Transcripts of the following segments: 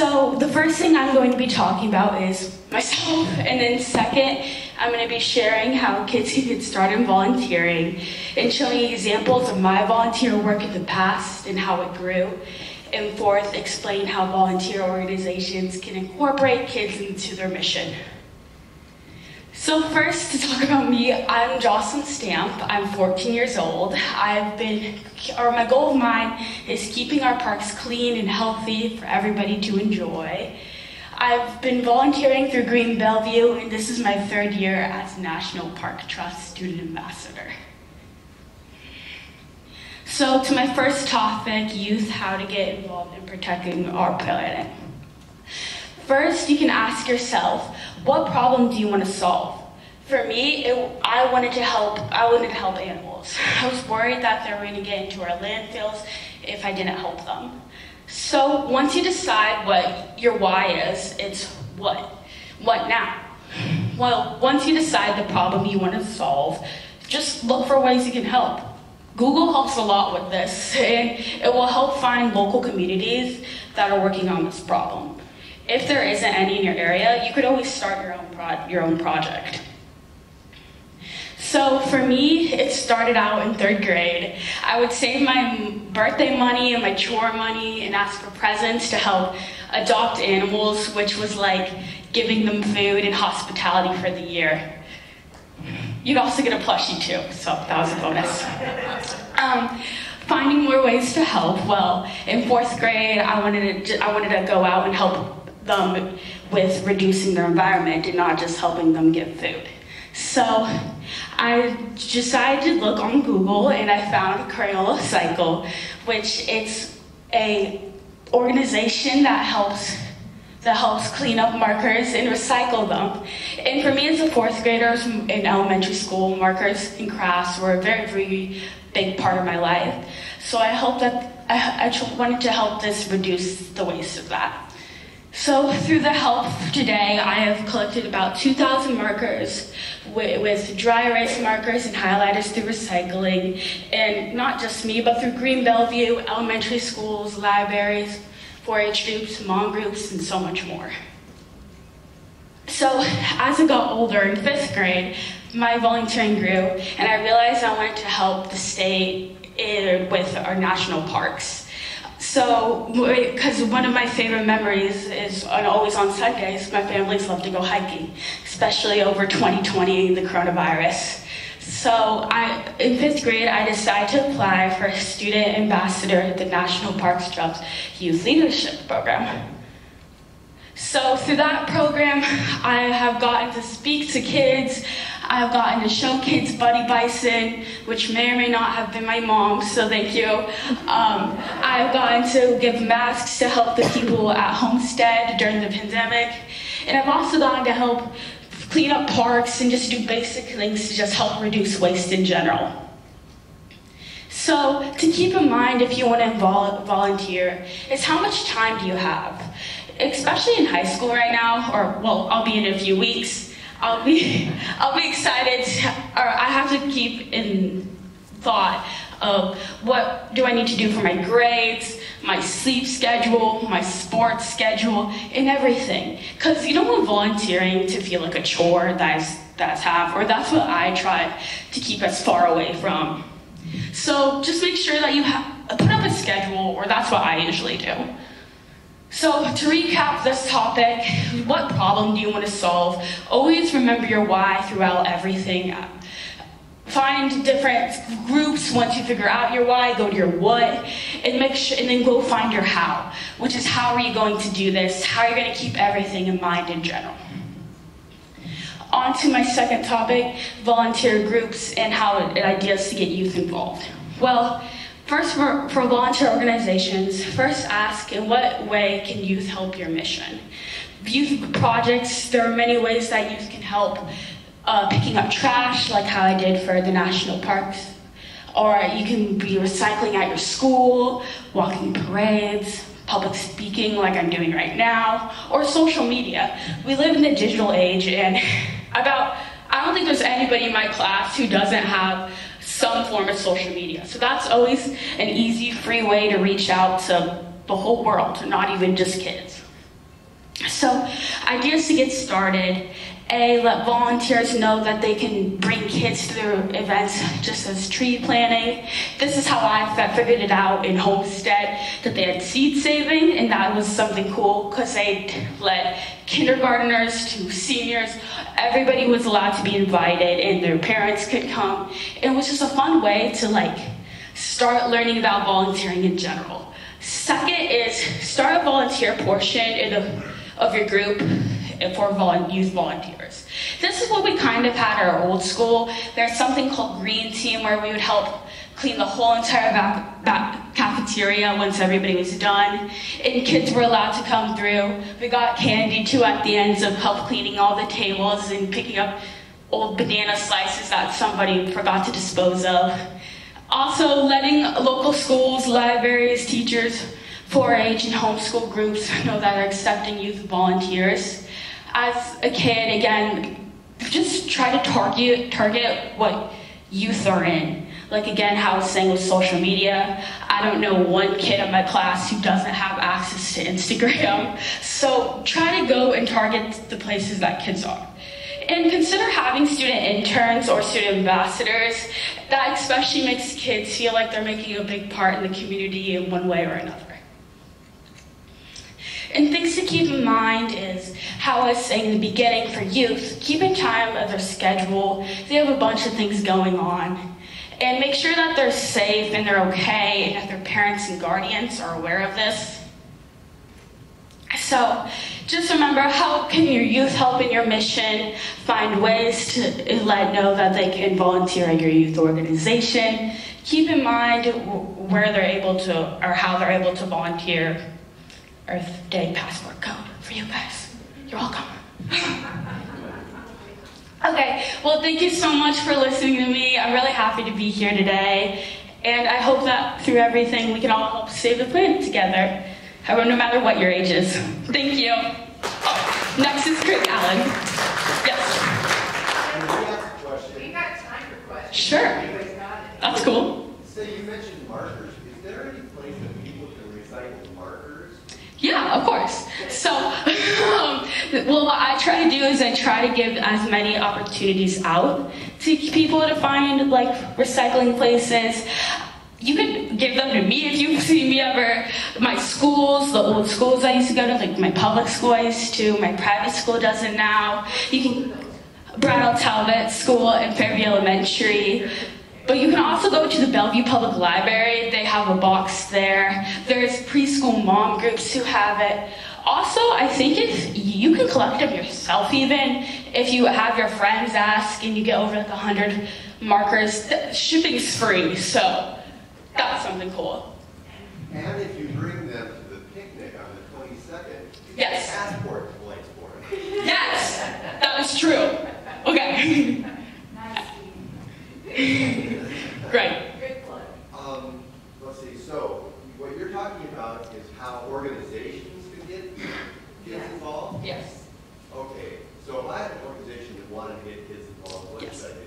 So the first thing I'm going to be talking about is myself, and then second, I'm going to be sharing how kids can get started volunteering and showing examples of my volunteer work in the past and how it grew. And fourth, explain how volunteer organizations can incorporate kids into their mission. So first, to talk about me, I'm Joslyn Stamp. I'm 14 years old. My goal of mine is keeping our parks clean and healthy for everybody to enjoy. I've been volunteering through Green Bellevue, and this is my third year as National Park Trust Student Ambassador. So to my first topic, youth, how to get involved in protecting our planet. First, you can ask yourself, what problem do you want to solve? For me, I wanted to help animals. I was worried that they were going to get into our landfills if I didn't help them. So once you decide what your why is, it's what? What now? Well, once you decide the problem you want to solve, just look for ways you can help. Google helps a lot with this, and it will help find local communities that are working on this problem. If there isn't any in your area, you could always start your own project. So for me, it started out in third grade. I would save my birthday money and my chore money and ask for presents to help adopt animals, which was like giving them food and hospitality for the year. You'd also get a plushie too, so that was a bonus. Finding more ways to help. Well, in fourth grade, I wanted to go out and help them with reducing their environment and not just helping them get food. So I decided to look on Google, and I found Crayola Cycle, which it's a organization that helps clean up markers and recycle them. And for me as a fourth grader in elementary school, markers and crafts were a very, very big part of my life. So I wanted to help this reduce the waste of that. So through the help today, I have collected about 2,000 markers with dry erase markers and highlighters through recycling, and not just me, but through Green Bellevue, elementary schools, libraries, 4-H groups, mom groups, and so much more. So as I got older in fifth grade, my volunteering grew, and I realized I wanted to help the state with our national parks. So, because one of my favorite memories is always on Sundays, my families love to go hiking, especially over 2020, the coronavirus. So in fifth grade, I decided to apply for a student ambassador at the National Parks Trust Youth Leadership Program. So through that program, I have gotten to speak to kids. I've gotten to show kids Buddy Bison, which may or may not have been my mom, so thank you. I've gotten to give masks to help the people at Homestead during the pandemic. And I've also gotten to help clean up parks and just do basic things to just help reduce waste in general. So to keep in mind if you want to volunteer is how much time do you have? Especially in high school right now, or well, I'll be in a few weeks. I'll be excited, or I have to keep in thought of what do I need to do for my grades, my sleep schedule, my sports schedule, and everything. Because you don't want volunteering to feel like a chore or that's what I try to keep as far away from. So just make sure that you put up a schedule, or that's what I usually do. So to recap this topic, what problem do you want to solve? Always remember your why throughout everything. Find different groups. Once you figure out your why, go to your what, and then go find your how, which is how are you going to do this? How are you going to keep everything in mind in general? On to my second topic, volunteer groups and ideas to get youth involved. Well, first, for volunteer organizations, first ask, in what way can youth help your mission? Youth projects, there are many ways that youth can help. Picking up trash, like how I did for the national parks. Or you can be recycling at your school, walking parades, public speaking like I'm doing right now, or social media. We live in a digital age, and I don't think there's anybody in my class who doesn't have some form of social media. So that's always an easy, free way to reach out to the whole world, not even just kids. So ideas to get started. A, let volunteers know that they can bring kids to their events, just as tree planting. This is how I figured it out in Homestead, that they had seed saving, and that was something cool because they let kindergartners to seniors, everybody was allowed to be invited and their parents could come. It was just a fun way to start learning about volunteering in general. Second is start a volunteer portion of your group for youth volunteers. This is what we kind of had at our old school. There's something called Green Team where we would help clean the whole entire back cafeteria once everybody was done. And kids were allowed to come through. We got candy too at the ends of help cleaning all the tables and picking up old banana slices that somebody forgot to dispose of. Also letting local schools, libraries, teachers, 4-H and homeschool groups know that they're accepting youth volunteers. As a kid, again, just try to target what youth are in. Like again, how I was saying with social media, I don't know one kid in my class who doesn't have access to Instagram. So try to go and target the places that kids are. And consider having student interns or student ambassadors. That especially makes kids feel like they're making a big part in the community in one way or another. And things to keep in mind is, how I was saying in the beginning, for youth, keep in time of their schedule. They have a bunch of things going on. And make sure that they're safe and they're okay and that their parents and guardians are aware of this. So just remember, how can your youth help in your mission? Find ways to let know that they can volunteer at your youth organization. Keep in mind where they're able to, or how they're able to volunteer. Earth Day passport code for you guys. You're welcome. Okay, well, thank you so much for listening to me. I'm really happy to be here today. And I hope that through everything, we can all help save the planet together, no matter what your age is. Thank you. Oh, next is Craig Allen. Yes. We got time for questions. Sure. That's cool. So you mentioned markers. Is there any place that people can recycle markers? Yeah, of course. So, well, what I try to do is I try to give as many opportunities out to people to find recycling places. You could give them to me if you've seen me ever. My schools, the old schools I used to go to, like my public school I used to, my private school does it now. You can, Braddock Talbot School and Fairview Elementary. But you can also go to the Bellevue Public Library. They have a box there. There's preschool mom groups who have it. Also, I think if you can collect them yourself even, if you have your friends ask and you get over 100 markers, shipping's free, so that's something cool. And if you bring them to the picnic on the 22nd, you get Yes. passport flights for them. Yes, that is true. Okay. Great. Good plug. Let's see, so what you're talking about is how organizations can get kids involved? Yes. Okay, so if I had an organization that wanted to get kids involved, what should I do?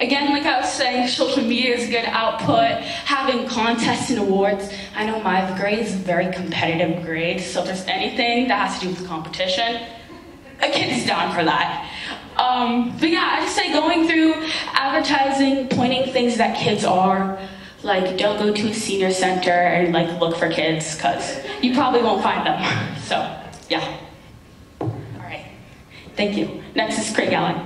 Again, like I was saying, social media is a good output. Having contests and awards. I know my grade is a very competitive grade, so if there's anything that has to do with competition, a kid is down for that. But yeah, I just say going through advertising, pointing things that kids are, don't go to a senior center and look for kids, because you probably won't find them. So, yeah. All right. Thank you. Next is Craig Allen.